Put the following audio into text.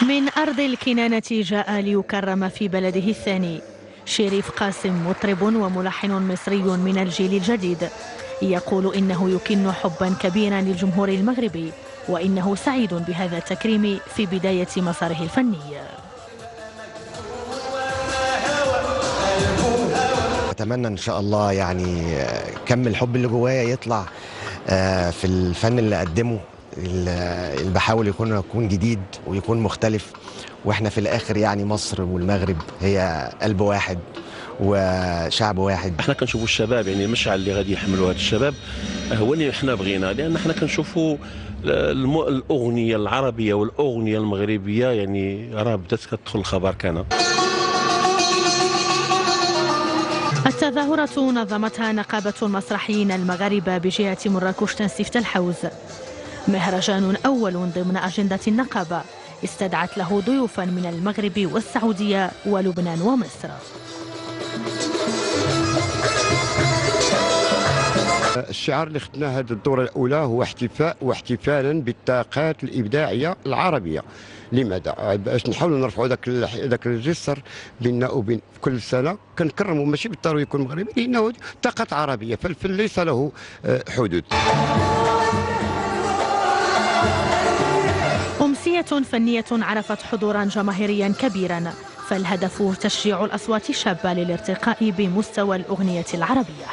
من أرض الكنانة جاء ليكرم في بلده الثاني. شريف قاسم مطرب وملحن مصري من الجيل الجديد، يقول إنه يكن حبا كبيرا للجمهور المغربي، وإنه سعيد بهذا التكريم في بداية مساره الفني. أتمنى إن شاء الله يعني كم الحب اللي جوايا يطلع في الفن اللي أقدمه، اللي بحاول يكون جديد ويكون مختلف. واحنا في الاخر يعني مصر والمغرب هي قلب واحد وشعب واحد. احنا كنشوفوا الشباب، يعني المشعل اللي غادي يحملوا هذا الشباب هو اللي احنا بغينا، لان احنا كنشوفوا الاغنيه العربيه والاغنيه المغربيه يعني راه بدات كتدخل الخبر كان. التظاهرة نظمتها نقابة المسرحيين المغاربة بجهة مراكش تنسيف الحوز، مهرجان أول ضمن أجندة النقابة استدعت له ضيوفا من المغرب والسعودية ولبنان ومصر. الشعار اللي اخذناه هذه الدورة الأولى هو احتفالا بالطاقات الإبداعية العربية. لماذا؟ باش نحاولوا نرفعوا ذاك الجسر بيننا وبين كل سنة كنكرموا، ماشي بالضروري يكون مغربي، لأنه طاقات عربية، فالفن ليس له حدود. أمسية فنية عرفت حضورا جماهيريا كبيرا، فالهدف تشجيع الأصوات الشابة للارتقاء بمستوى الأغنية العربية.